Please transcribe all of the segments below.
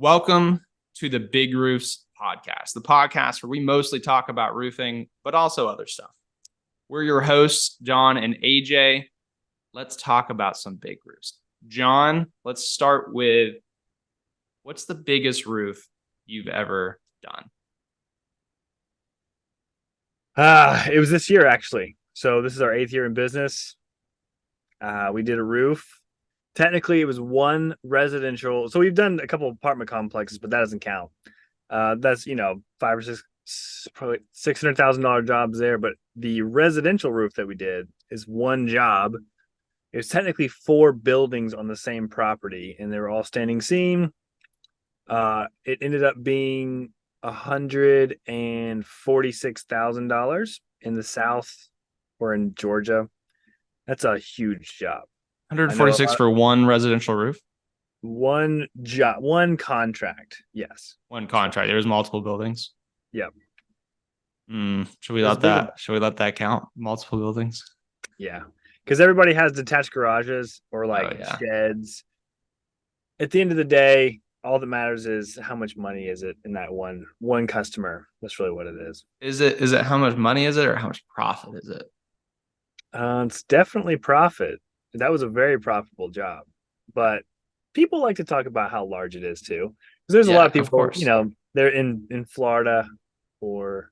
Welcome to the Big Roofs podcast, the podcast where we mostly talk about roofing, but also other stuff. We're your hosts, John and AJ. Let's talk about some big roofs. John, let's start with what's the biggest roof you've ever done? It was this year actually. So this is our 8th year in business. We did a roof. Technically, it was one residential. So we've done a couple of apartment complexes, but that doesn't count. That's five or six, probably $600,000 jobs there. But the residential roof that we did is one job. It was technically 4 buildings on the same property, and they were all standing seam. It ended up being $146,000 in the South or in Georgia. That's a huge job. I know 146 for one residential roof? one job, one contract. Yes. One contract. There's multiple buildings. Yep. Should we let that count? Multiple buildings? Yeah. Because everybody has detached garages or Yeah. sheds. At the end of the day, all that matters is how much money is it in that one customer. That's really what it is. Is it how much money is it or how much profit is it? It's definitely profit. That was a very profitable job, but people like to talk about how large it is too. Because there's a lot of Of people, course. they're in Florida or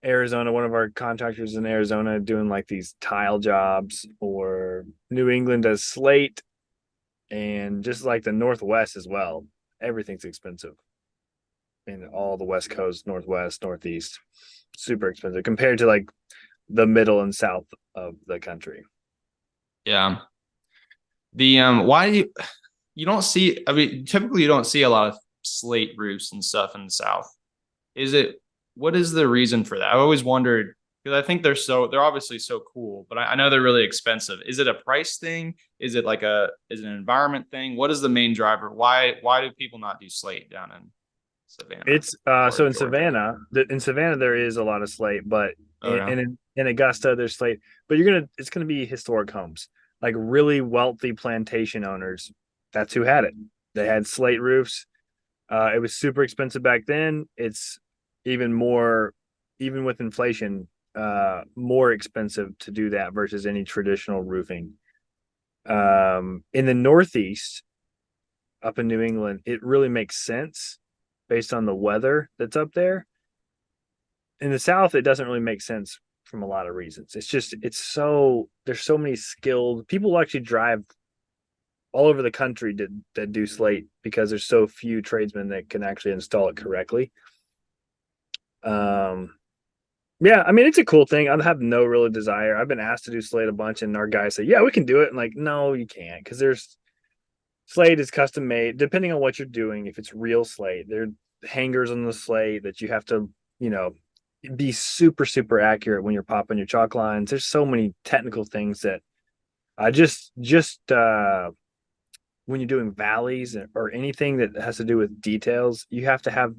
Arizona. One of our contractors in Arizona doing like these tile jobs, or New England does slate, and just like the Northwest as well. Everything's expensive in all the West Coast, Northwest, Northeast. Super expensive compared to like the middle and south of the country. Yeah. The why do you don't see, I mean, typically you don't see a lot of slate roofs and stuff in the South. What is the reason for that? I always wondered, because I think they're obviously so cool, but I know they're really expensive. Is it a price thing? Is it is it an environment thing? What is the main driver? Why do people not do slate down in Savannah It's or so in Georgia? Savannah there is a lot of slate, but Oh yeah. in Augusta there's slate, but it's gonna be historic homes, like really wealthy plantation owners. That's who had it. They had slate roofs. It was super expensive back then. It's even more, even with inflation, more expensive to do that versus any traditional roofing. In the Northeast, up in New England, it really makes sense based on the weather that's up there. In the South, it doesn't really make sense from a lot of reasons. There's so many skilled people who actually drive all over the country that do slate because there's so few tradesmen that can actually install it correctly. Um, yeah, I mean it's a cool thing. I have no real desire. I've been asked to do slate a bunch, and our guys say, "Yeah, we can do it." And like, no, you can't, because there's slate is custom made depending on what you're doing. If it's real slate, there are hangers on the slate that you have to, you know, be super accurate when you're popping your chalk lines. There's so many technical things that I just when you're doing valleys or anything that has to do with details, you have to have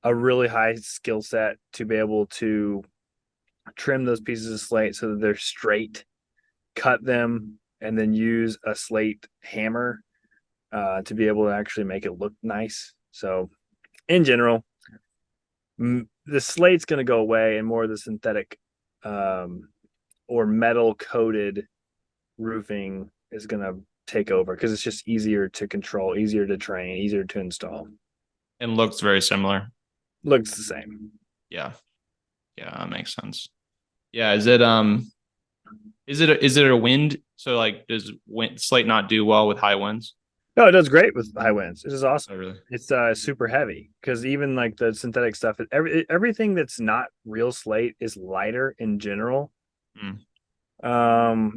a really high skill set to be able to trim those pieces of slate so that they're straight, cut them, and then use a slate hammer to be able to actually make it look nice. So, in general, the slate's going to go away, and more of the synthetic um, or metal coated roofing is going to take over because it's just easier to control, easier to train, easier to install. And looks very similar. Looks the same. Yeah. Yeah, that makes sense. Yeah, is it a wind? So like does slate not do well with high winds? No, it does great with high winds. This is awesome. Oh really? It's super heavy because even like the synthetic stuff, everything that's not real slate is lighter in general. Mm.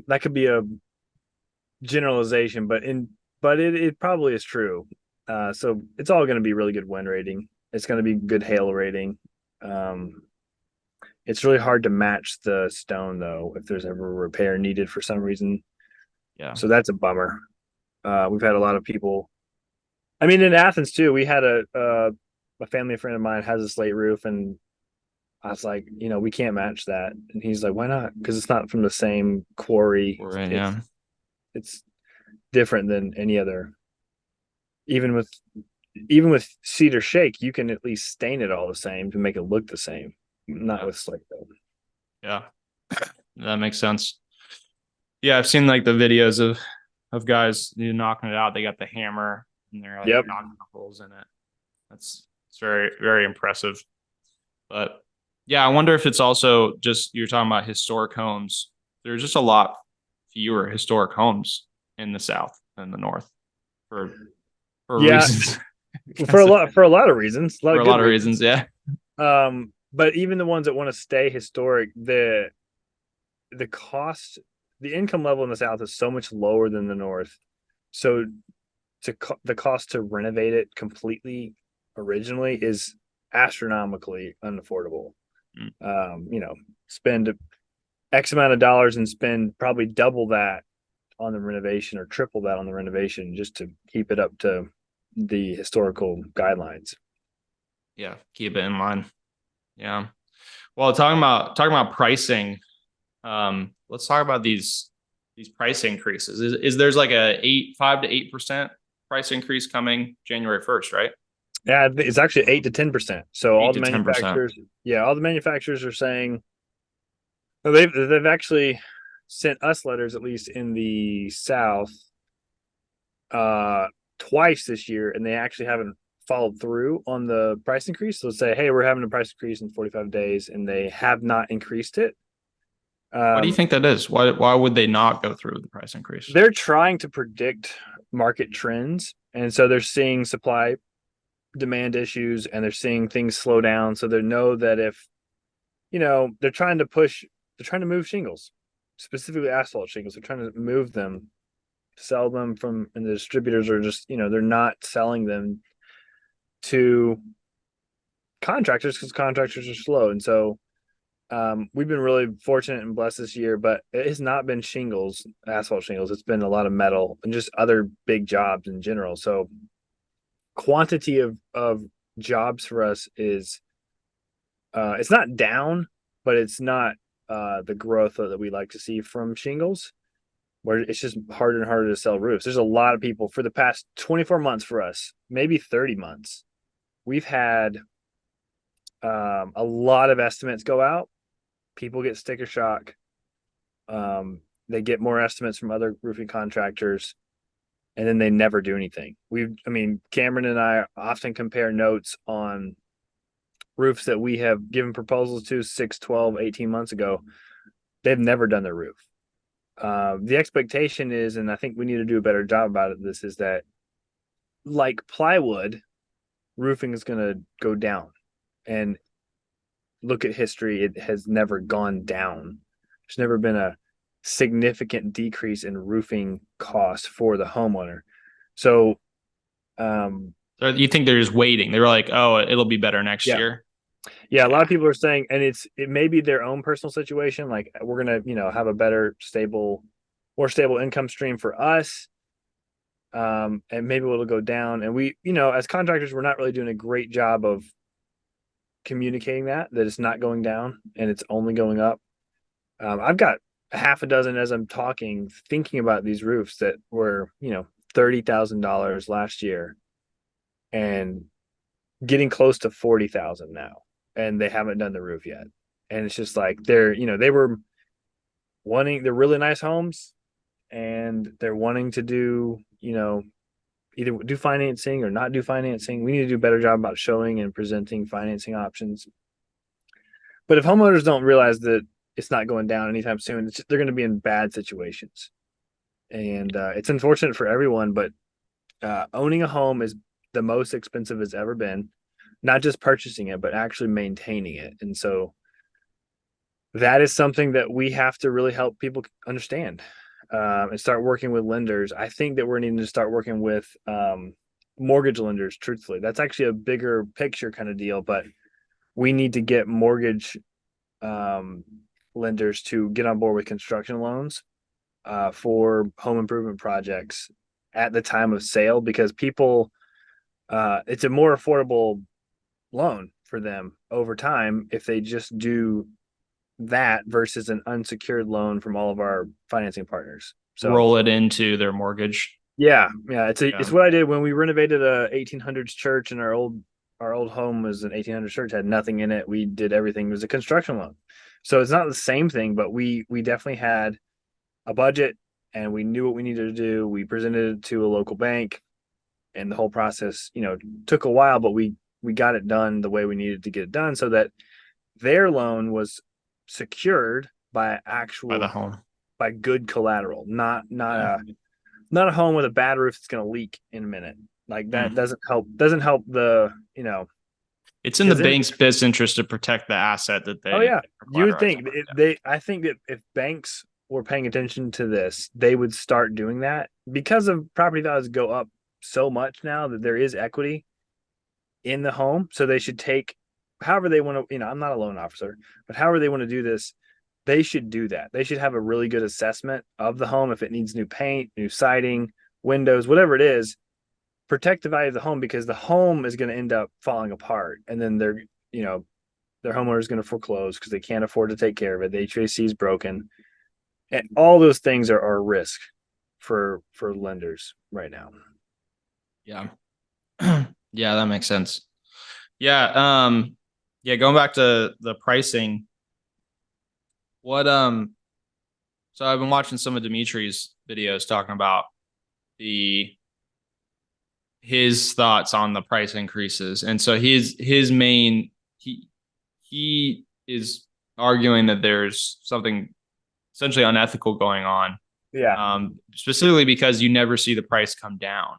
That could be a generalization, but it probably is true. So it's all going to be really good wind rating. It's going to be good hail rating. Um, it's really hard to match the stone though if there's ever a repair needed for some reason. Yeah. So that's a bummer. We've had a lot of people. I mean, in Athens too, we had a family friend of mine has a slate roof, and I was like, we can't match that, and he's like, why not? Because it's not from the same quarry. We're in, It's different than any other. Even with even with cedar shake, you can at least stain it all the same to make it look the same. Not Yeah. with slate though. Yeah. That makes sense. Yeah, I've seen like the videos of guys knocking it out. They got the hammer and they're like Yep. knocking the holes in it. That's it's very, very impressive. But yeah, I wonder if it's also just you're talking about historic homes. There's just a lot fewer historic homes in the South than the North for Yeah, reasons. for a lot of reasons, a lot For of a good lot of reasons. reasons, yeah. But even the ones that want to stay historic, the cost, the income level in the South is so much lower than the North. So the cost to renovate it completely originally is astronomically unaffordable. Mm. Spend X amount of dollars and spend probably double that on the renovation or triple that on the renovation just to keep it up to the historical guidelines. Yeah, keep it in line. Yeah. Well, talking about pricing, let's talk about these price increases. Is there's like a 5 to 8% price increase coming January 1st, right? Yeah, it's actually 8 to 10%. So Eight to 10%. all the manufacturers are saying they've actually sent us letters, at least in the South, uh, twice this year, and they actually haven't followed through on the price increase. So say, hey, we're having a price increase in 45 days, and they have not increased it. What do you Um, think that is? Why would they not go through with the price increase? they're trying to predict market trends, and so they're seeing supply demand issues, and they're seeing things slow down. So they know that if they're trying to move shingles, specifically asphalt shingles. They're trying to move them, sell them from, and the distributors are just, they're not selling them to contractors because contractors are slow. And so we've been really fortunate and blessed this year, but it has not been shingles, asphalt shingles. It's been a lot of metal and just other big jobs in general. So quantity of jobs for us is it's not down, but it's not the growth that we like to see from shingles, where it's just harder and harder to sell roofs. There's a lot of people for the past 24 months for us, maybe 30 months. We've had a lot of estimates go out. People get sticker shock. They get more estimates from other roofing contractors, and then they never do anything. Cameron and I often compare notes on roofs that we have given proposals to 6, 12, 18 months ago. They've never done their roof. The expectation is, and I think we need to do a better job about it, this is that, like plywood, roofing is going to go down. And look at history, it has never gone down. There's never been a significant decrease in roofing costs for the homeowner. So, So you think they're just waiting? They were like, oh, it'll be better next yeah, year. yeah, a lot of people are saying, and it may be their own personal situation. Like we're gonna, have a better, more stable income stream for us, and maybe it'll go down. And we, as contractors, we're not really doing a great job of communicating that it's not going down and it's only going up. I've got a half a dozen as I'm talking, thinking about these roofs that were, $30,000 last year and getting close to 40,000 now, and they haven't done the roof yet. And it's just like they were they're really nice homes, and they're wanting to do, either do financing or not do financing. We need to do a better job about showing and presenting financing options. But if homeowners don't realize that it's not going down anytime soon, they're going to be in bad situations. And it's unfortunate for everyone, but owning a home is the most expensive it's ever been. Not just purchasing it, but actually maintaining it. And so that is something that we have to really help people understand, and start working with lenders. I think that we're needing to start working with mortgage lenders, truthfully. That's actually a bigger picture kind of deal, but we need to get mortgage um, lenders to get on board with construction loans for home improvement projects at the time of sale, because people, it's a more affordable loan for them over time if they just do that versus an unsecured loan from all of our financing partners. So Roll it into their mortgage. Yeah. It's Yeah. what I did when we renovated a 1800s church, and our old home was an 1800s church, had nothing in it. We did everything. It was a construction loan, so it's not the same thing, but we definitely had a budget, and we knew what we needed to do. We presented it to a local bank, and the whole process, took a while, but we got it done the way we needed to get it done, so that their loan was secured by By the actual home. by good collateral, Yeah. not a home with a bad roof that's going to leak in a minute. Like that Mm. doesn't help the, It's in the because then, bank's best interest to protect the asset that oh they yeah, are you would collateralizing think with. I think that if banks were paying attention to this, they would start doing that, because of property values go up so much now that there is equity in the home. So they should take, however they want to, I'm not a loan officer, but however they want to do this, they should do that. They should have a really good assessment of the home. If it needs new paint, new siding, windows, whatever it is, protect the value of the home, because the home is going to end up falling apart. And then you know, their homeowner is going to foreclose because they can't afford to take care of it. The HVAC is broken. And all those things are a risk for lenders right now. Yeah. Yeah, that makes sense. Yeah. Yeah, going back to the pricing, what so I've been watching some of Dimitri's videos talking about the his thoughts on the price increases. And so his main he is arguing that there's something essentially unethical going on. Yeah. Specifically because you never see the price come down.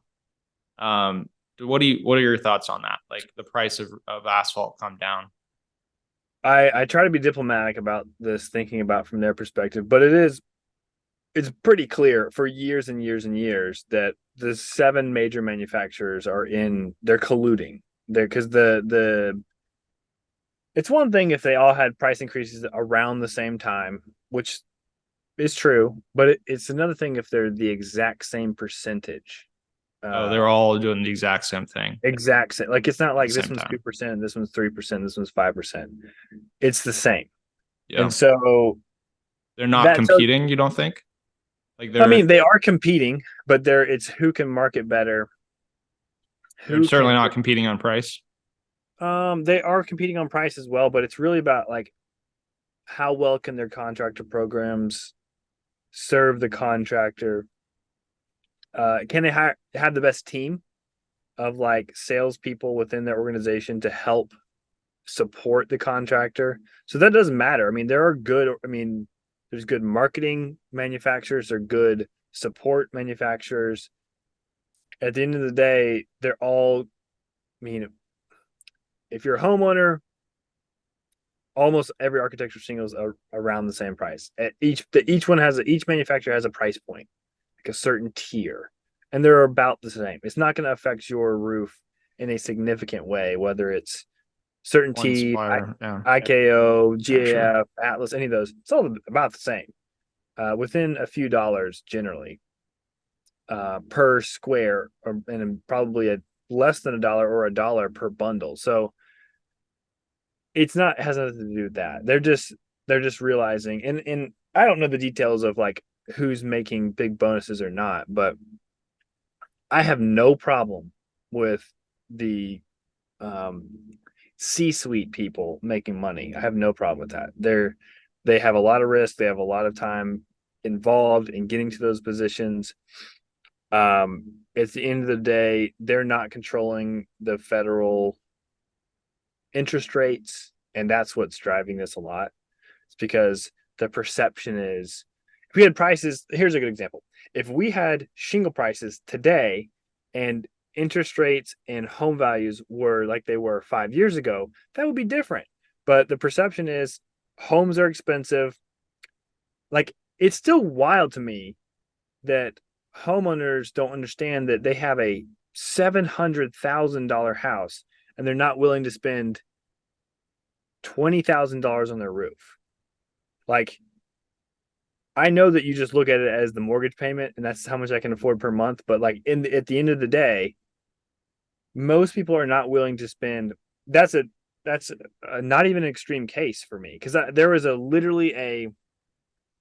What are your thoughts on that? Like the price of asphalt come down? I try to be diplomatic about this, thinking about from their perspective, but it's pretty clear for years and years and years that the seven major manufacturers they're colluding there, because the it's one thing if they all had price increases around the same time, which is true, but it's another thing if they're the exact same percentage. Oh, Uh, they're all doing the exact same thing exact same. Like it's not at the like this same one's time. 2%, this one's 3%, this one's 5%. It's the same. And Yeah. so They're not that tells competing, you don't think? Like I they're mean, they are competing, but it's who can market better, they're who certainly can. not competing on price. They are competing on price as well, but it's really about like how well can their contractor programs serve the contractor. Can they have the best team of like salespeople within their organization to help support the contractor? So that doesn't matter. I mean, there are good. I mean, there's good marketing manufacturers. There are good support manufacturers. At the end of the day, they're all. I mean, if you're a homeowner, almost every architecture shingle is around the same price. Each manufacturer has a price point, like a certain tier, and they're about the same. It's not going to affect your roof in a significant way, whether it's One Certainty, supplier. Yeah. IKO, Yeah, sure. GAF, Atlas, any of those. It's all about the same, within a few dollars generally, per square, and probably a less than $1 or $1 per bundle. So it's not, it has nothing to do with that. They're just realizing, and I don't know the details of like who's making big bonuses or not, but I have no problem with the um C-suite people making money. I have no problem with that. They have a lot of risk, they have a lot of time involved in getting to those positions. At the end of the day, they're not controlling the federal interest rates, and that's what's driving this a lot. It's because the perception is, if we had prices, here's a good example. If we had shingle prices today and interest rates and home values were like they were 5 years ago, that would be different. But the perception is homes are expensive. Like, it's still wild to me that homeowners don't understand that they have a $700,000 house and they're not willing to spend $20,000 on their roof. Like, I know that you just look at it as the mortgage payment and that's how much I can afford per month, but like at the end of the day, most people are not willing to spend. That's not even an extreme case for me, because there was a literally a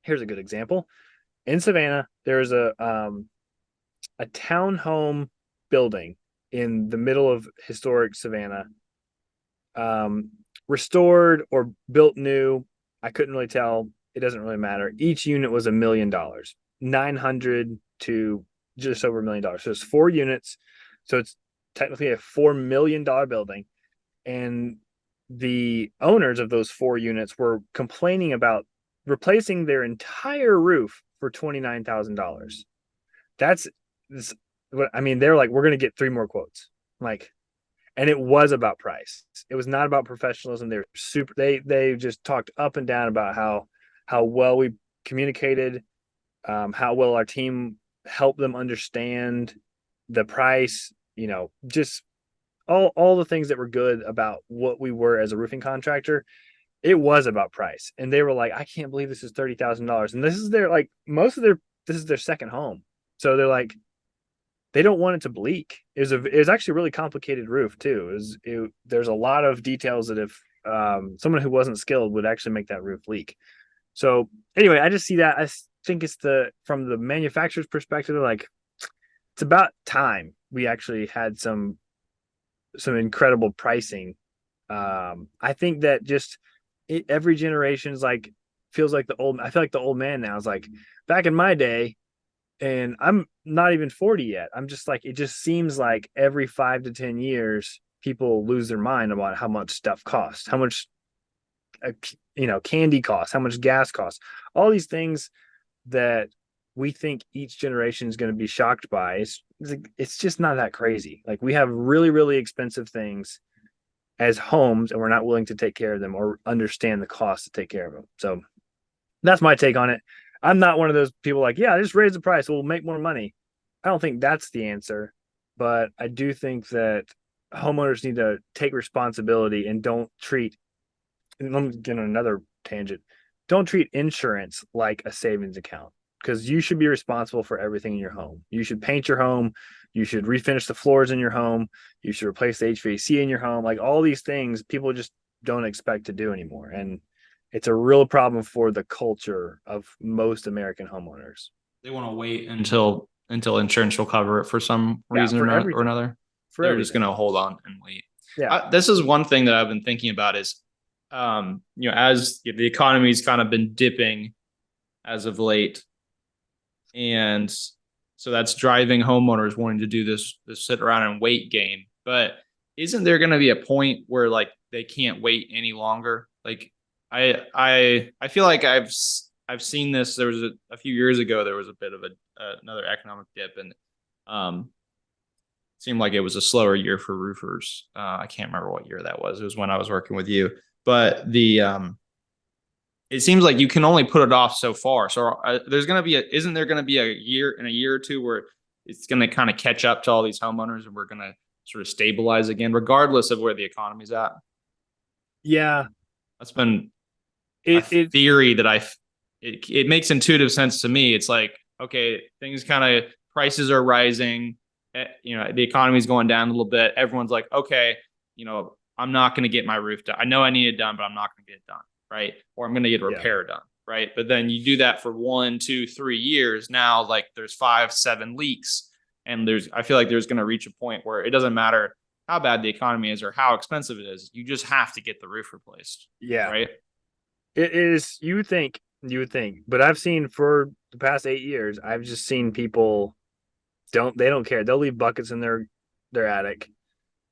here's a good example. In Savannah there was a townhome building in the middle of historic Savannah, um, restored or built new. I couldn't really tell. It doesn't really matter. Each unit was $1 million, 900 to just over $1 million. So it's 4 units. So it's technically a $4 million building. And the owners of those 4 units were complaining about replacing their entire roof for $29,000. That's what I mean. They're like, we're going to get 3 more quotes. Like, and it was about price. It was not about professionalism. They're super. They just talked up and down about how well we communicated, how well our team helped them understand the price. Just all the things that were good about what we were as a roofing contractor. It was about price, and they were like, I can't believe this is $30,000, and this is their like most of their this is their second home, so they're like they don't want it to bleak. It was actually a really complicated roof too. There's a lot of details that if someone who wasn't skilled would actually make that roof leak. So anyway, I just see that. I think it's from the manufacturer's perspective, like it's about time we actually had some incredible pricing. I think that just every generation's like feels like the old. I feel like the old man now is like back in my day, and I'm not even 40 yet. I'm just like, it just seems like every 5 to 10 years, people lose their mind about how much stuff costs, how much, candy costs, how much gas costs, all these things that we think each generation is going to be shocked by. It's just not that crazy. Like we have really, really expensive things as homes, and we're not willing to take care of them or understand the cost to take care of them. So that's my take on it. I'm not one of those people like, yeah, just raise the price, we'll make more money. I don't think that's the answer, but I do think that homeowners need to take responsibility and don't treat, and I'm getting on another tangent, don't treat insurance like a savings account, because you should be responsible for everything in your home. You should paint your home. You should refinish the floors in your home. You should replace the HVAC in your home. Like all these things people just don't expect to do anymore. And it's a real problem for the culture of most American homeowners. They want to wait until insurance will cover it for some Yeah, reason for or everything. another. For They're just going everything. to hold on and wait. Yeah. This is one thing that I've been thinking about is, as the economy's kind of been dipping as of late, and so that's driving homeowners wanting to do this sit around and wait game. But isn't there going to be a point where like they can't wait any longer? Like I feel like I've seen this. There was a few years ago there was a bit of another economic dip, and um seemed like it was a slower year for roofers. I can't remember what year that was. It was when I was working with you, but it seems like you can only put it off so far. So there's going to be isn't there going to be a year or two where it's going to kind of catch up to all these homeowners and we're going to sort of stabilize again, regardless of where the economy's at? Yeah. That's been a It theory that it makes intuitive sense to me. It's like, okay, things kind of prices are rising. The economy's going down a little bit. Everyone's like, okay, I'm not going to get my roof done. I know I need it done, but I'm not going to get it done. Right. Or I'm going to get a yeah. repair done. Right. But then you do that for 1, 2, 3 years. Now, like there's 5, 7 leaks. And I feel like there's going to reach a point where it doesn't matter how bad the economy is or how expensive it is. You just have to get the roof replaced. Yeah. Right. It is, you would think, but I've seen for the past 8 years, I've just seen people they don't care. They'll leave buckets in their attic.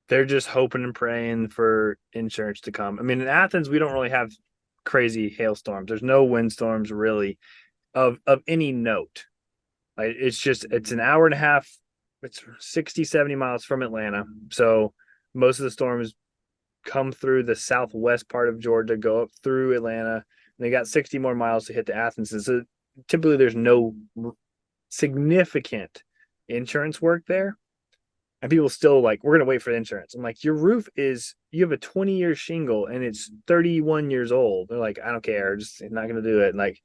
They're just hoping and praying for insurance to come. I mean, in Athens, we don't really have crazy hailstorms. There's no windstorms really of any note. Like, it's an hour and a half. It's 60, 70 miles from Atlanta. So most of the storms come through the southwest part of Georgia, go up through Atlanta, and they got 60 more miles to hit to Athens. And so typically there's no significant insurance work there. And people still like, we're gonna wait for the insurance. I'm like, you have a 20-year shingle and it's 31 years old. They're like, I don't care, just not gonna do it. And like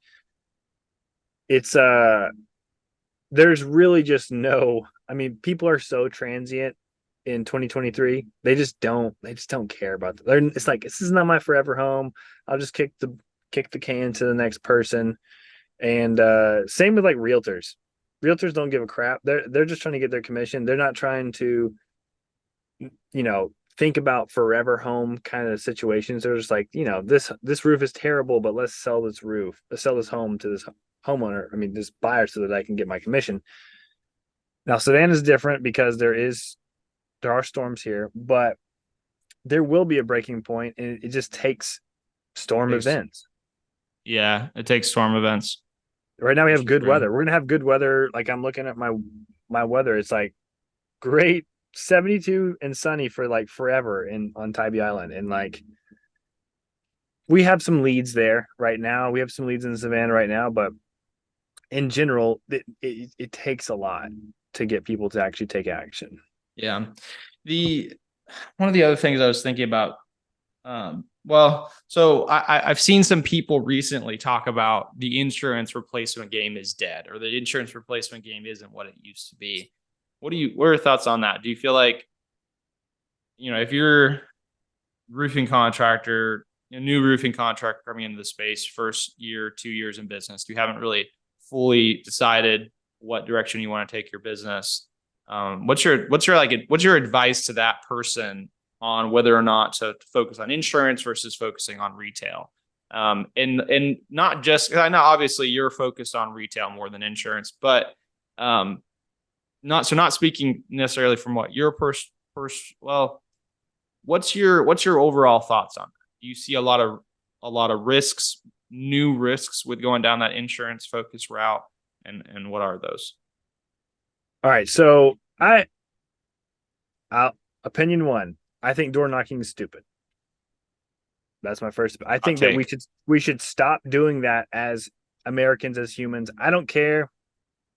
it's there's really just no, I mean, people are so transient in 2023. They just don't care about that. It's like, this is not my forever home. I'll just kick the can to the next person. And same with like realtors. realtors don't give a crap. They're just trying to get their commission. They're not trying to, think about forever home kind of situations. They're just like, this roof is terrible, but let's sell this roof. Let's sell this home to this homeowner. I mean, this buyer, so that I can get my commission. Now, Savannah's different because there are storms here, but there will be a breaking point, and it just takes storm Takes, events. yeah, it takes storm events, Right now we which have is good real. weather. We're gonna have good weather. Like I'm looking at my weather. It's like great 72 and sunny for like forever in on Tybee Island. And like we have some leads there right now. We have some leads in Savannah right now, but in general, it takes a lot to get people to actually take action. Yeah. The one of the other things I was thinking about, well, so I've seen some people recently talk about the insurance replacement game is dead, or the insurance replacement game isn't what it used to be. What are your thoughts on that? Do you feel like, if you're roofing contractor, a new roofing contractor coming into the space, first year, 2 years in business, you haven't really fully decided what direction you want to take your business. What's your advice to that person on whether or not to focus on insurance versus focusing on retail? And not just, I know obviously you're focused on retail more than insurance, but not speaking necessarily from what your well, what's your overall thoughts on that? Do you see a lot of risks, new risks with going down that insurance focus route, and what are those? All right, so opinion one, I think door knocking is stupid. That's my first. I Hot think that take. we should stop doing that as Americans, as humans. I don't care.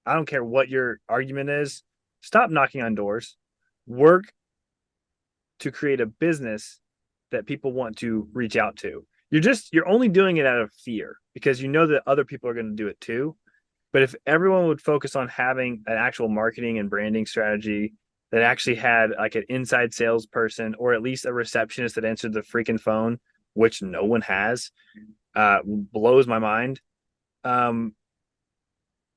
I don't care what your argument is. Stop knocking on doors. Work to create a business that people want to reach out to. You're only doing it out of fear because you know that other people are going to do it too. But if everyone would focus on having an actual marketing and branding strategy that actually had like an inside salesperson or at least a receptionist that answered the freaking phone, which no one has, blows my mind. Um,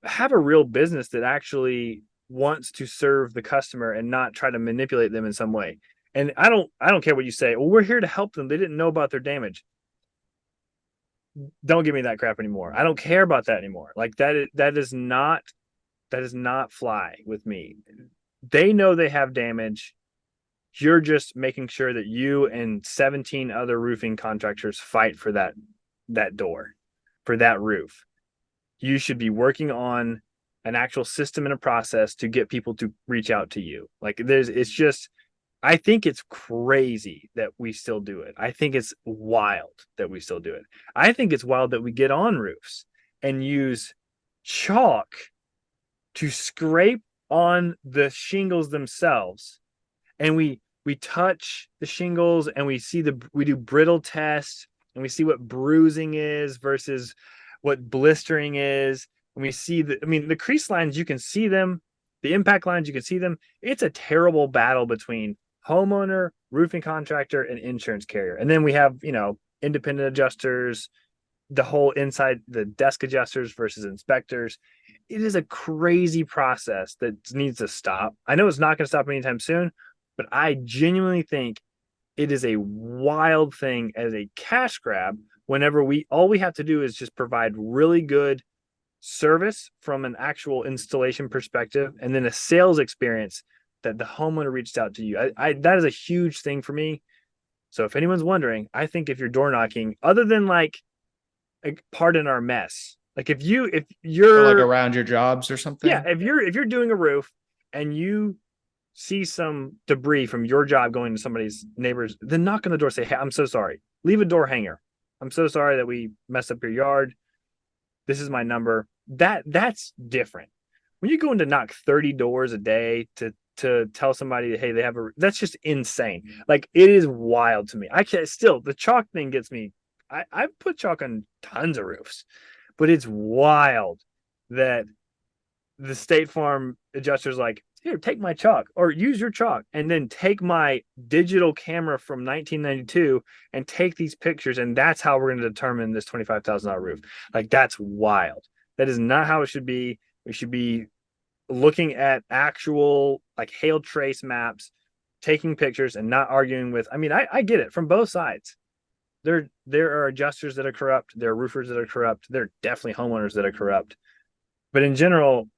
have a real business that actually wants to serve the customer and not try to manipulate them in some way. And I don't care what you say. Well, we're here to help them. They didn't know about their damage. Don't give me that crap anymore. I don't care about that anymore. Like that does not fly with me. They know they have damage. You're just making sure that you and 17 other roofing contractors fight for that door, for that roof. You should be working on an actual system and a process to get people to reach out to you. Like it's just, I think it's crazy that we still do it. I think it's wild that we still do it. I think it's wild that we get on roofs and use chalk to scrape on the shingles themselves, and we touch the shingles and we do brittle tests, and we see what bruising is versus what blistering is. And we see the crease lines, you can see them, the impact lines, you can see them. It's a terrible battle between homeowner, roofing contractor, and insurance carrier. And then we have, independent adjusters, the whole inside, the desk adjusters versus inspectors. It is a crazy process that needs to stop. I know it's not going to stop anytime soon, but I genuinely think it is a wild thing as a cash grab whenever all we have to do is just provide really good service from an actual installation perspective and then a sales experience that the homeowner reached out to you. That is a huge thing for me. So if anyone's wondering, I think if you're door knocking, other than like pardon our mess, like if Or like you're around your jobs or yeah, something. if you're doing a roof and you see some debris from your job going to somebody's neighbor's, then knock on the door, say, hey, I'm so sorry. Leave a door hanger. I'm so sorry that we messed up your yard. This is my number. That's different. When you go in to knock 30 doors a day to tell somebody, hey, they have that's just insane. Like it is wild to me. I can't still, the chalk thing gets me. I've put chalk on tons of roofs, but it's wild that the State Farm adjuster's like, here, take my chalk or use your chalk and then take my digital camera from 1992 and take these pictures. And that's how we're going to determine this $25,000 roof. Like, that's wild. That is not how it should be. We should be looking at actual like hail trace maps, taking pictures and not arguing with. I mean, I get it from both sides. There are adjusters that are corrupt. There are roofers that are corrupt. There are definitely homeowners that are corrupt. But in general,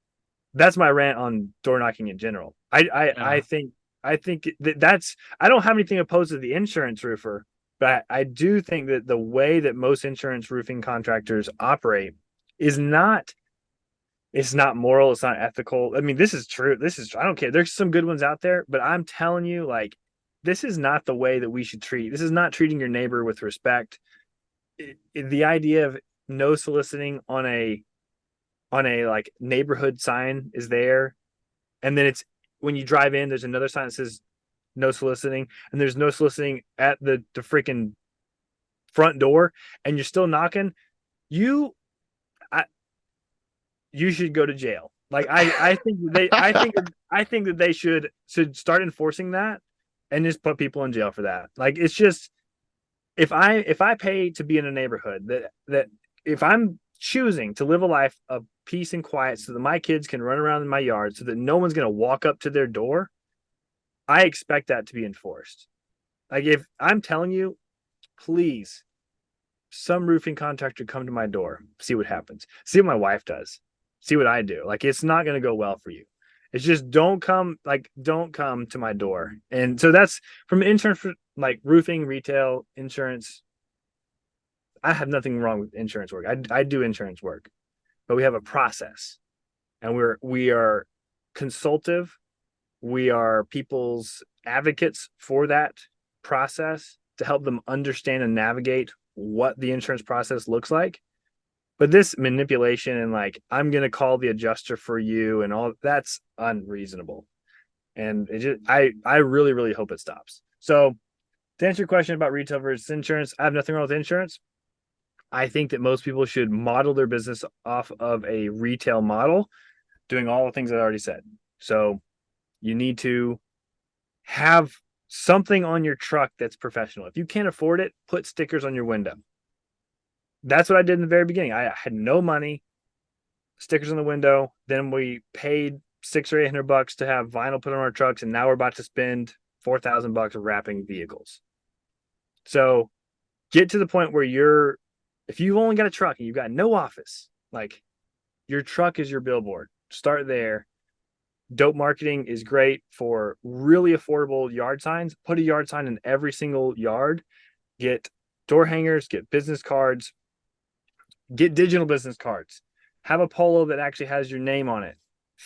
that's my rant on door knocking in general. Yeah. I think that's I don't have anything opposed to the insurance roofer, but I do think that the way that most insurance roofing contractors operate is not it's not moral, it's not ethical. I mean, this is true. This is I don't care. There's some good ones out there, but I'm telling you, like, this is not the way that we should treat. This is not treating your neighbor with respect. The idea of no soliciting on a like neighborhood sign is there, and then it's when you drive in, there's another sign that says no soliciting, and there's no soliciting at the freaking front door, and you're still knocking. You I, you should go to jail. Like I think they I think that they should start enforcing that and just put people in jail for that. Like it's just if I pay to be in a neighborhood that if I'm choosing to live a life of peace and quiet so that my kids can run around in my yard so that no one's going to walk up to their door, I expect that to be enforced. Like if I'm telling you, please, some roofing contractor come to my door, see what happens. See what my wife does. See what I do. Like it's not going to go well for you. It's just don't come to my door. And so that's from insurance, like roofing, retail, insurance. I have nothing wrong with insurance work. I do insurance work, but we have a process, and we are consultative. We are people's advocates for that process to help them understand and navigate what the insurance process looks like. But this manipulation and like I'm gonna call the adjuster for you and all that's unreasonable. And it just I really hope it stops. So to answer your question about retail versus insurance, I have nothing wrong with insurance. I think that most people should model their business off of a retail model, doing all the things I already said. So you need to have something on your truck that's professional. If you can't afford it, put stickers on your window. That's what I did in the very beginning. I had no money, stickers on the window. Then we paid $600 or $800 to have vinyl put on our trucks, and now we're about to spend $4,000 wrapping vehicles. So get to the point where if you've only got a truck and you've got no office, like your truck is your billboard. Start there. Dope marketing is great for really affordable yard signs. Put a yard sign in every single yard. Get door hangers, get business cards, get digital business cards. Have a polo that actually has your name on it.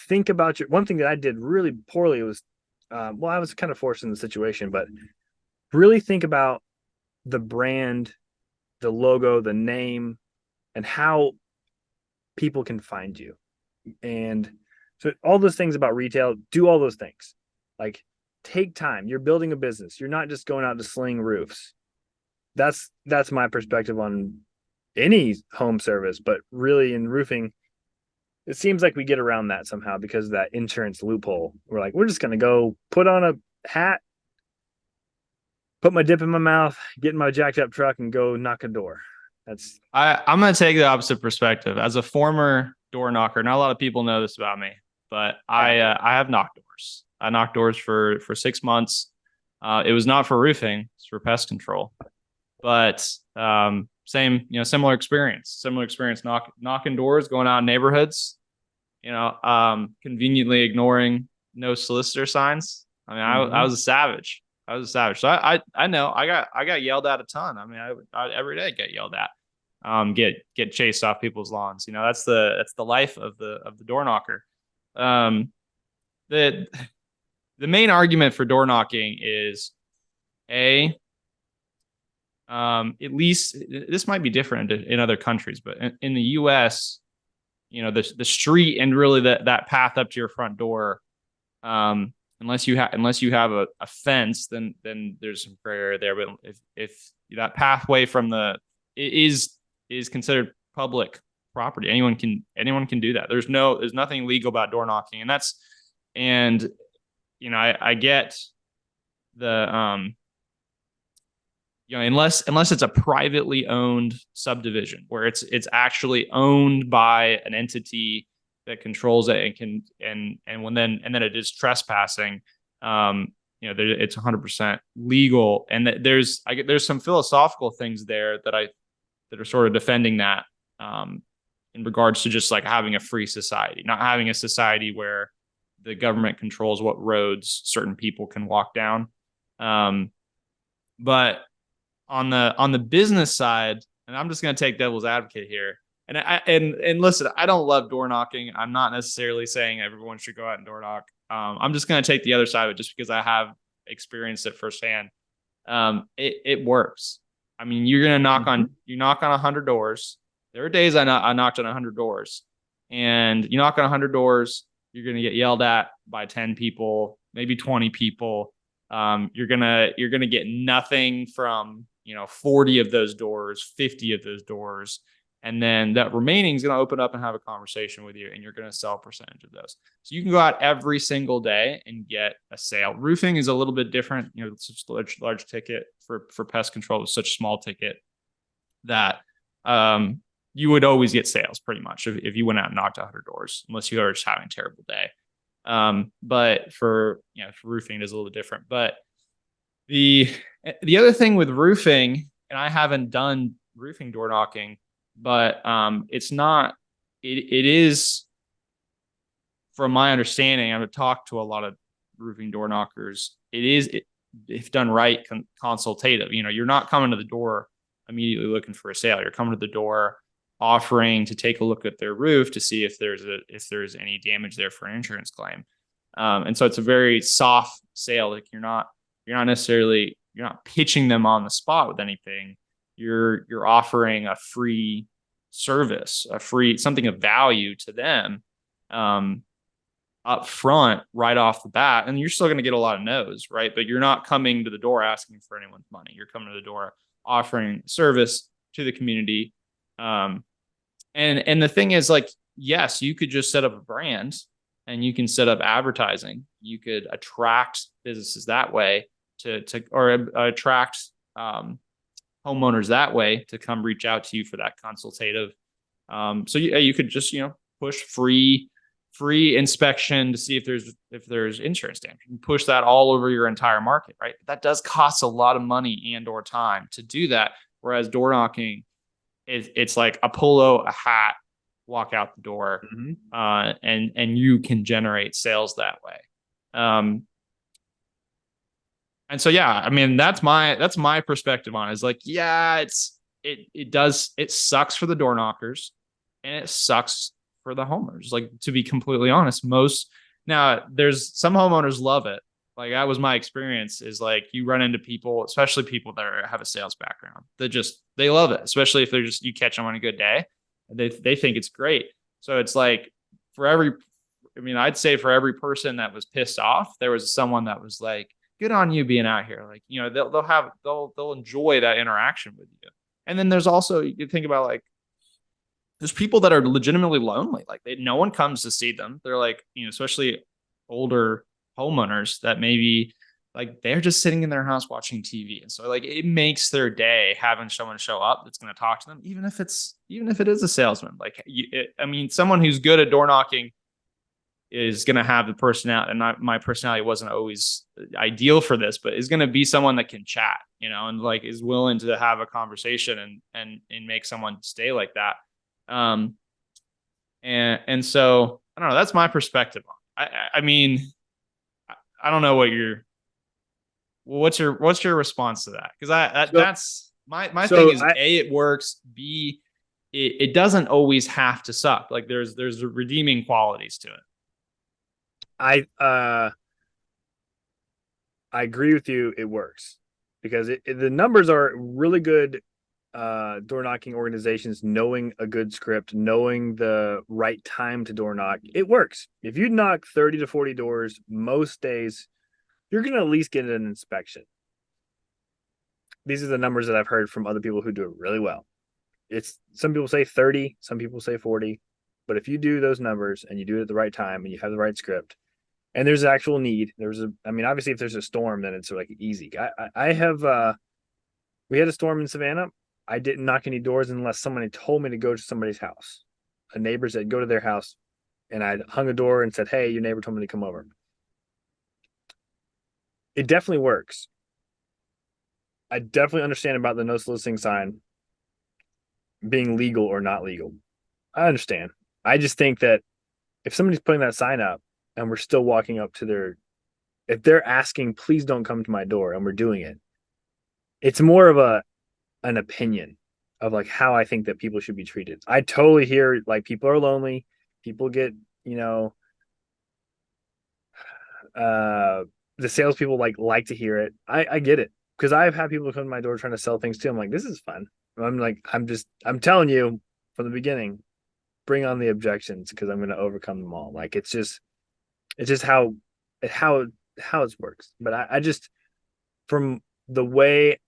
Think about one thing that I did really poorly was, well, I was kind of forced in the situation, but really think about the brand, the logo, the name, and how people can find you. And so all those things about retail, do all those things. Like take time. You're building a business. You're not just going out to sling roofs. That's my perspective on any home service, but really in roofing, it seems like we get around that somehow because of that insurance loophole. We're like, we're just going to go put on a hat, put my dip in my mouth, get in my jacked up truck and go knock a door. I'm going to take the opposite perspective. As a former door knocker, not a lot of people know this about me, but I have knocked doors. I knocked doors for 6 months. It was not for roofing; it's for pest control. But similar experience. Knocking doors, going out in neighborhoods. Conveniently ignoring no solicitor signs. I mean, I was a savage. So I know I got yelled at a ton. I mean, I every day get yelled at. Get chased off people's lawns. That's the life of the door knocker. The main argument for door knocking is at least this might be different in other countries, but in the U.S., the street and really that path up to your front door, unless you have a fence, then there's some gray area there. But if that pathway is considered public property, anyone can do that. There's nothing legal about door knocking, and I get the unless it's a privately owned subdivision where it's actually owned by an entity that controls it and can and then it is trespassing. It's 100% legal, and there's some philosophical things there that are sort of defending that, in regards to just like having a free society, not having a society where the government controls what roads certain people can walk down. But on the business side, and I'm just going to take devil's advocate here. And listen, I don't love door knocking. I'm not necessarily saying everyone should go out and door knock. I'm just going to take the other side of it just because I have experienced it firsthand. It works. I mean, you're going to knock on 100 doors. There are days I knocked on 100 doors, and you knock on 100 doors, you're going to get yelled at by 10 people, maybe 20 people. You're going to get nothing from, 40 of those doors, 50 of those doors. And then that remaining is going to open up and have a conversation with you, and you're going to sell a percentage of those. So you can go out every single day and get a sale. Roofing is a little bit different. It's such a large ticket for pest control. It's such a small ticket that you would always get sales pretty much if you went out and knocked 100 doors, unless you are just having a terrible day. But for roofing, it is a little different. But the other thing with roofing, and I haven't done roofing door knocking, but it's not. It is, from my understanding, I've talked to a lot of roofing door knockers. If done right, consultative. You're not coming to the door immediately looking for a sale. You're coming to the door offering to take a look at their roof to see if there's any damage there for an insurance claim. And so it's a very soft sale. Like you're not pitching them on the spot with anything. You're offering a free service, something of value to them, up front right off the bat. And you're still going to get a lot of no's, right? But you're not coming to the door asking for anyone's money. You're coming to the door offering service to the community. And the thing is, like, yes, you could just set up a brand and you can set up advertising. You could attract businesses that way or attract homeowners that way to come reach out to you for that consultative. So you could just, push free inspection to see if there's insurance damage. You can push that all over your entire market, right? That does cost a lot of money and or time to do that. Whereas door knocking, it's like a polo, a hat, walk out the door, and you can generate sales that way. And so, yeah, I mean, that's my perspective on it. Is like, yeah, it sucks for the door knockers, and it sucks for the homeowners. Like, to be completely honest, there's some homeowners love it. Like, that was my experience, is like you run into people, especially people that have a sales background, they love it, especially if you catch them on a good day. They think it's great. So it's like I'd say for every person that was pissed off, there was someone that was like, good on you being out here. Like, they'll enjoy that interaction with you. And then there's also, you think about, like, there's people that are legitimately lonely. Like, no one comes to see them. They're like, especially older homeowners that maybe, like, they're just sitting in their house watching TV. And so, like, it makes their day having someone show up that's going to talk to them, even if it is a salesman. Like, someone who's good at door knocking is going to have the personality, and my personality wasn't always ideal for this, but is going to be someone that can chat, and like is willing to have a conversation and make someone stay like that. And so I don't know. That's my perspective on it. I mean, I don't know what's your response to that? Because that's my thing is, A, it works. B, it doesn't always have to suck. Like, there's redeeming qualities to it. I agree with you. It works because the numbers are really good. Door knocking organizations knowing a good script, knowing the right time to door knock, it works. If you knock 30 to 40 doors most days, you're going to at least get an inspection. These are the numbers that I've heard from other people who do it really well. Some people say 30, some people say 40, but if you do those numbers and you do it at the right time and you have the right script, and there's actual need, obviously if there's a storm, then it's like easy. We had a storm in Savannah. I didn't knock any doors unless someone had told me to go to somebody's house. A neighbor said, go to their house. and I hung a door and said, "Hey, your neighbor told me to come over." It definitely works. I definitely understand about the no soliciting sign being legal or not legal. I understand. I just think that if somebody's putting that sign up and we're still walking up to their, if they're asking, please don't come to my door, and we're doing it, it's more of an opinion of like how I think that people should be treated. I totally hear like people are lonely, people get, you know, uh the salespeople like to hear it. I get it because I've had people come to my door trying to sell things too. I'm like, this is fun. I'm like, I'm telling you from the beginning, bring on the objections because I'm going to overcome them all. Like it's just how how it works. But I just from the way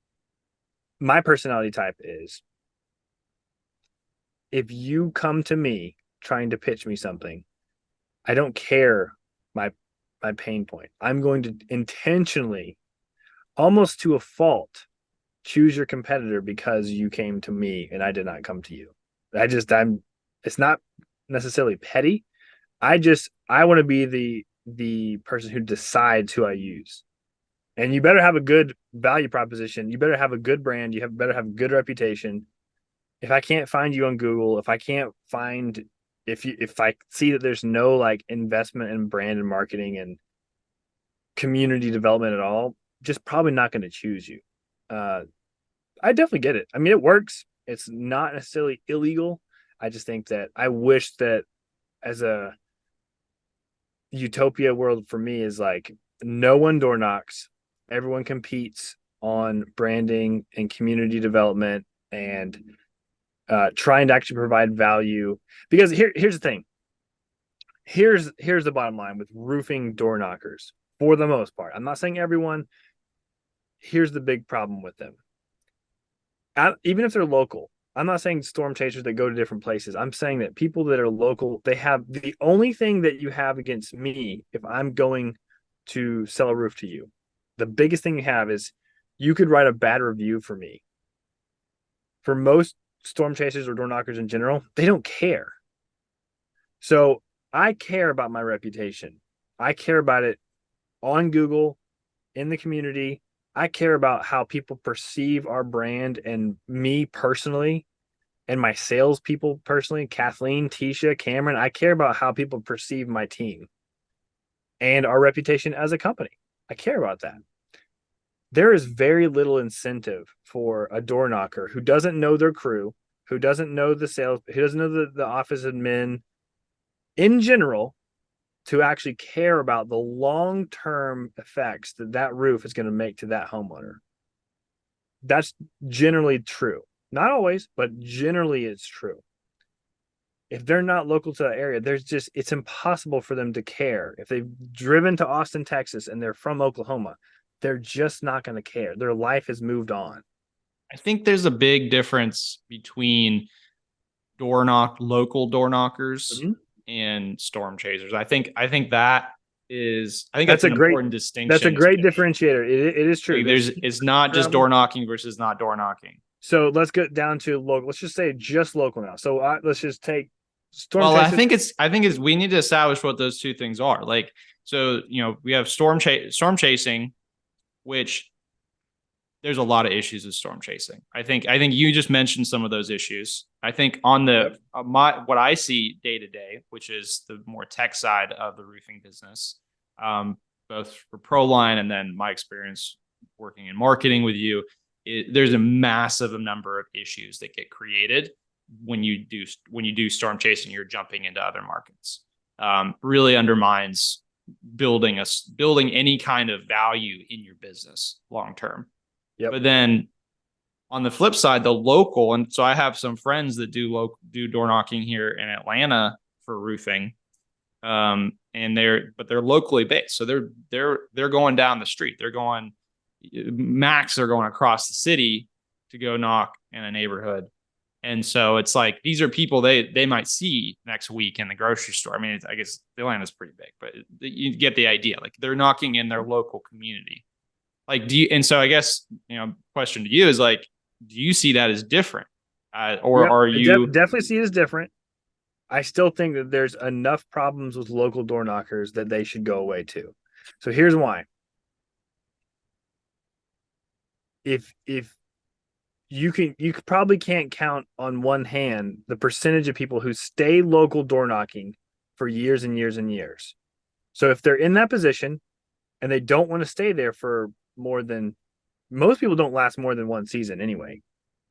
my personality type is, if you come to me trying to pitch me something, I don't care my my pain point. I'm going to intentionally, almost to a fault, choose your competitor because you came to me and I did not come to you. I'm it's not necessarily petty. I want to be the person who decides who I use. And you better have a good value proposition. You better have a good brand. Better have a good reputation. If I can't find you on Google, if I can't find if I see that there's no like investment in brand and marketing and community development at all, just probably not going to choose you. Uh, I definitely get it. I mean, it works. It's not necessarily illegal. I just think that I wish that as a utopia world for me is like no one door knocks, everyone competes on branding and community development and trying to actually provide value. Because here's the thing. Here's the bottom line with roofing door knockers for the most part. I'm not saying everyone. Here's the big problem with them. Even if they're local, I'm not saying storm chasers that go to different places. I'm saying that people that are local, they have the only thing that you have against me if I'm going to sell a roof to you. The biggest thing you have is you could write a bad review for me. For most storm chasers or door knockers in general, they don't care. So I care about my reputation. I care about it on Google, in the community. I care about how people perceive our brand and me personally and my salespeople personally, Kathleen, Tisha, Cameron. I care about how people perceive my team and our reputation as a company. I care about that. There is very little incentive for a door knocker who doesn't know their crew, who doesn't know the sales, who doesn't know the office admin in general to actually care about the long-term effects that that roof is going to make to that homeowner. That's generally true. Not always, but generally it's true. If they're not local to that area, it's impossible for them to care. If they've driven to Austin, Texas, and they're from Oklahoma, they're just not going to care. Their life has moved on. I think there's a big difference between local door knockers Mhm. and storm chasers. I think That's that's a an great important that's a distinction to great make. differentiator. It is true. Like it's not just door knocking versus not door knocking. So let's get down to local. Let's just say just local now. So let's just take storm Well, chasers. I think it's we need to establish what those two things are. Like, so, we have storm chasing, which there's a lot of issues with storm chasing. I think you just mentioned some of those issues. I think on the what I see day to day, which is the more tech side of the roofing business, both for ProLine and then my experience working in marketing with you, there's a massive number of issues that get created when you do storm chasing. You're jumping into other markets. Really undermines building any kind of value in your business long term. Yep. But then on the flip side, the local, and so I have some friends that do door knocking here in Atlanta for roofing, and they're locally based, so they're going down the street. They're going max. They're going across the city to go knock in a neighborhood, and so it's like these are people they might see next week in the grocery store. I mean, I guess Atlanta's pretty big, but you get the idea. Like they're knocking in their local community. Like, and so I guess, question to you is like, do you see that as different? Or Yep. are you definitely see it as different. I still think that there's enough problems with local door knockers that they should go away too. So here's why. If you probably can't count on one hand the percentage of people who stay local door knocking for years and years and years. So if they're in that position and they don't want to stay there for more than most people don't last more than one season anyway,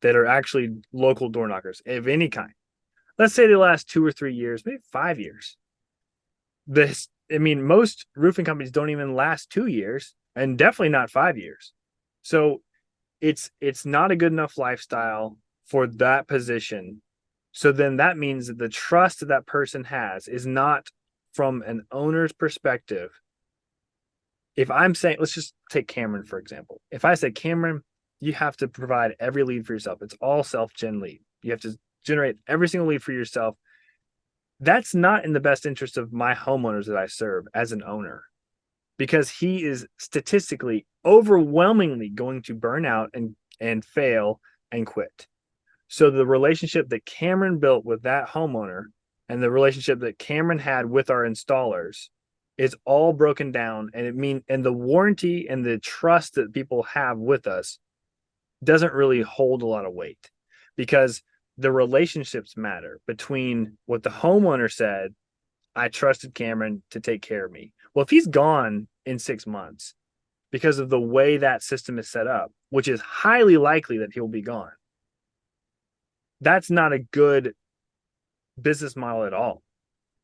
that are actually local door knockers of any kind. Let's say they last 2 or 3 years, maybe 5 years. Most roofing companies don't even last 2 years and definitely not 5 years. So it's not a good enough lifestyle for that position. So then that means that the trust that that person has is not from an owner's perspective. If I'm saying, let's just take Cameron, for example. If I say, Cameron, you have to provide every lead for yourself. It's all self-gen lead. You have to generate every single lead for yourself. That's not in the best interest of my homeowners that I serve as an owner, because he is statistically overwhelmingly going to burn out and fail and quit. So the relationship that Cameron built with that homeowner and the relationship that Cameron had with our installers is all broken down. And the warranty and the trust that people have with us doesn't really hold a lot of weight, because the relationships matter between what the homeowner said. I trusted Cameron to take care of me. Well, if he's gone in 6 months because of the way that system is set up, which is highly likely that he'll be gone, that's not a good business model at all,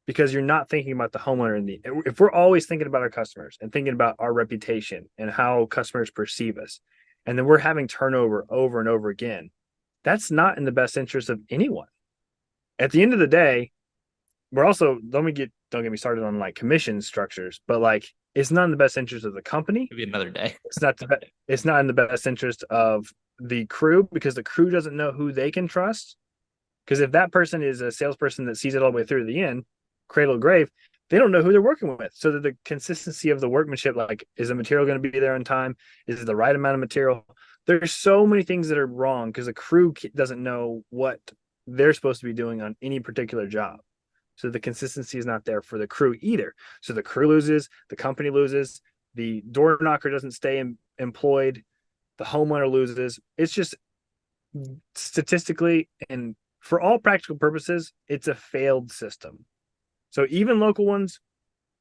because you're not thinking about the homeowner. If we're always thinking about our customers and thinking about our reputation and how customers perceive us, and then we're having turnover over and over again, that's not in the best interest of anyone. At the end of the day, we're also, don't get me started on like commission structures, but like it's not in the best interest of the company. Maybe another day. It's not in the best interest of the crew, because the crew doesn't know who they can trust. Because if that person is a salesperson that sees it all the way through to the end, cradle to grave, they don't know who they're working with. So that the consistency of the workmanship, like, is the material going to be there on time? Is it the right amount of material? There's so many things that are wrong because the crew doesn't know what they're supposed to be doing on any particular job. So the consistency is not there for the crew either. So the crew loses, the company loses, the door knocker doesn't stay employed, the homeowner loses. It's just statistically and for all practical purposes, it's a failed system. So even local ones,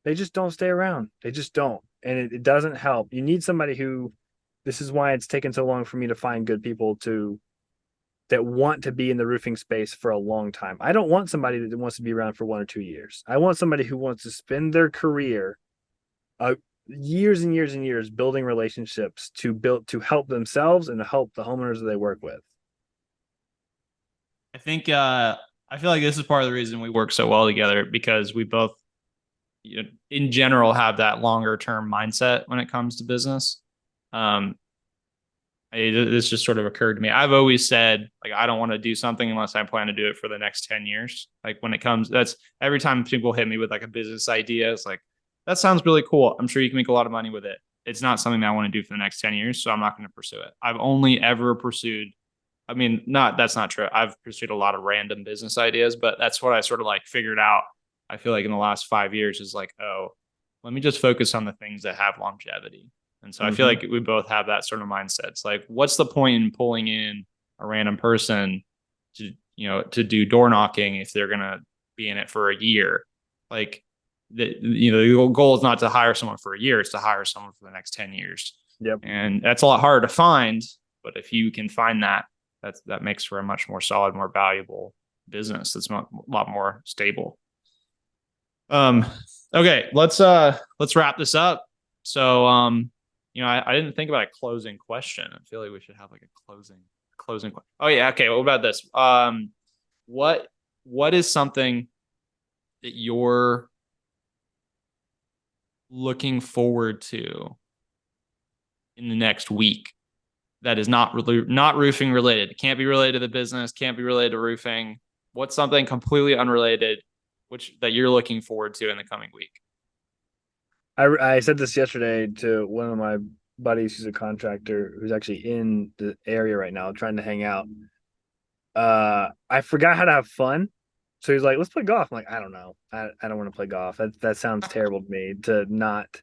they just don't stay around. They just don't. And it doesn't help. You need somebody who, this is why it's taken so long for me to find good people that want to be in the roofing space for a long time. I don't want somebody that wants to be around for 1 or 2 years. I want somebody who wants to spend their career, years and years and years, building relationships to help themselves and to help the homeowners that they work with. I think I feel like this is part of the reason we work so well together, because we both, in general, have that longer term mindset when it comes to business. This just sort of occurred to me. I've always said, like, I don't want to do something unless I plan to do it for the next 10 years. Like, when it comes, that's every time people hit me with like a business idea, it's like, that sounds really cool. I'm sure you can make a lot of money with it. It's not something that I want to do for the next 10 years. So I'm not going to pursue it. I've only ever pursued, that's not true. I've pursued a lot of random business ideas, but that's what I sort of like figured out. I feel like in the last 5 years is like, oh, let me just focus on the things that have longevity. And so I feel like we both have that sort of mindset. It's like, what's the point in pulling in a random person to do door knocking if they're going to be in it for a year? Like, the goal is not to hire someone for a year. It's to hire someone for the next 10 years. Yep. And that's a lot harder to find. But if you can find that makes for a much more solid, more valuable business that's a lot more stable. Okay, let's wrap this up. So, I didn't think about a closing question. I feel like we should have like a closing question. Oh yeah. Okay. What about this? What is something that you're looking forward to in the next week that is not roofing related? It can't be related to the business, can't be related to roofing. What's something completely unrelated that you're looking forward to in the coming week? I said this yesterday to one of my buddies who's a contractor who's actually in the area right now trying to hang out. I forgot how to have fun. So he's like, let's play golf. I'm like, I don't know. I don't want to play golf. That sounds terrible to me to not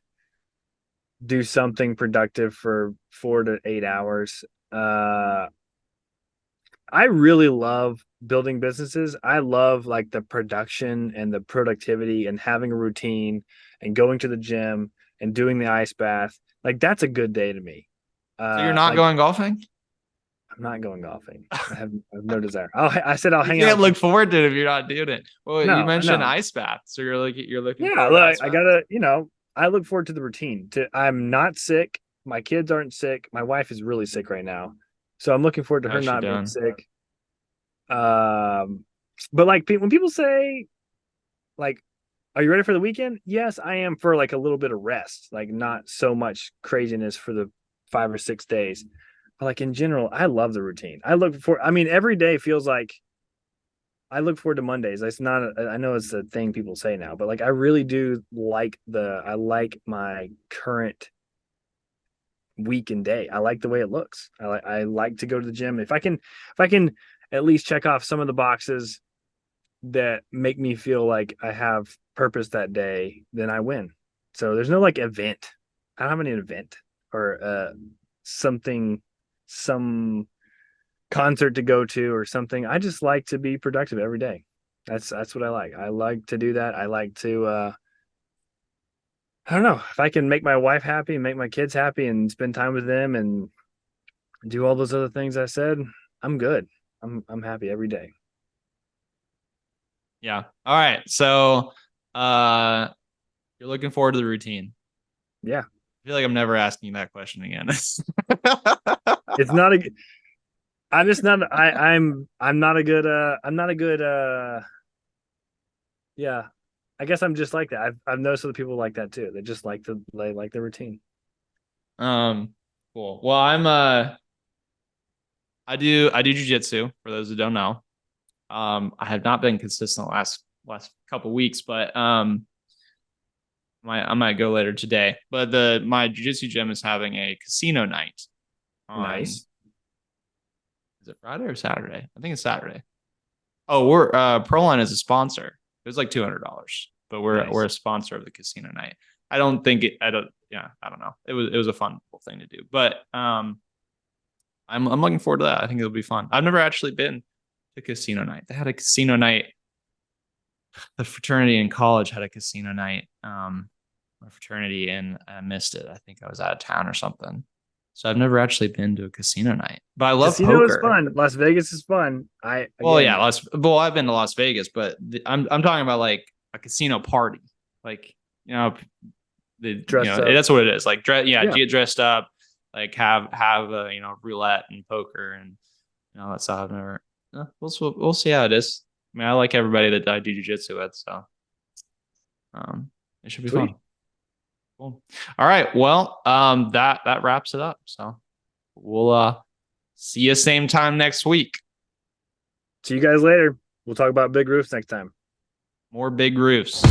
do something productive for 4 to 8 hours. I really love building businesses. I love like the production and the productivity and having a routine and going to the gym and doing the ice bath. Like that's a good day to me. So you're not Like going golfing? I'm not going golfing. I have no desire. I said I'll You hang can't out. look forward to it if you're not doing it. Well, you No, mentioned no. ice bath, so you're looking Yeah, forward to look, ice I bath. gotta, I look forward to the routine. I'm not sick. My kids aren't sick. My wife is really sick right now, so I'm looking forward to her How's she not being doing? sick. Um, but like when people say like, "Are you ready for the weekend?" Yes, I am for like a little bit of rest, like not so much craziness for the 5 or 6 days. But like in general, I love the routine. I mean, every day feels like I look forward to Mondays. It's not. I know it's a thing people say now, but like I really do like I like my current week and day. I like the way it looks. I like to go to the gym. If I can at least check off some of the boxes that make me feel like I have purpose that day, then I win. So there's no like event. I don't have any event or something, some concert to go to or something. I just like to be productive every day. That's what I like. I like to do that. I like to I don't know, if I can make my wife happy and make my kids happy and spend time with them and do all those other things I said, I'm good. I'm happy every day. Yeah. All right. So, uh, you're looking forward to the routine. Yeah. I feel like I'm never asking you that question again. It's not a I'm just not I'm not a good I'm not a good yeah. I guess I'm just like that. I've noticed other people like that too. They like the routine. Um, cool. Well, I do jujitsu for those who don't know. I have not been consistent last couple weeks, but I might go later today. But my jujitsu gym is having a casino night on, Nice. is it Friday or Saturday? I think it's Saturday. Oh, we're ProLine is a sponsor. It was like $200, but we're Nice. a sponsor of the casino night. I don't think it. I don't. Yeah, I don't know. It was a fun thing to do, but I'm looking forward to that. I think it'll be fun. I've never actually been to casino night. They had a casino night. The fraternity in college had a casino night. My fraternity, and I missed it. I think I was out of town or something. So I've never actually been to a casino night, but I love Casino is poker. fun. Las Vegas is fun. I Well, yeah, again I've been to Las Vegas, but I'm talking about like a casino party, like you know, dressed up. that's what it is. Like, Yeah. get dressed up, like have roulette and poker and that's how I've never. We'll see how it is. I mean, I like everybody that I do jujitsu with, so it should be Sweet. fun. Cool. All right. Well, that wraps it up. So we'll see you same time next week. See you guys later. We'll talk about big roofs next time. More big roofs.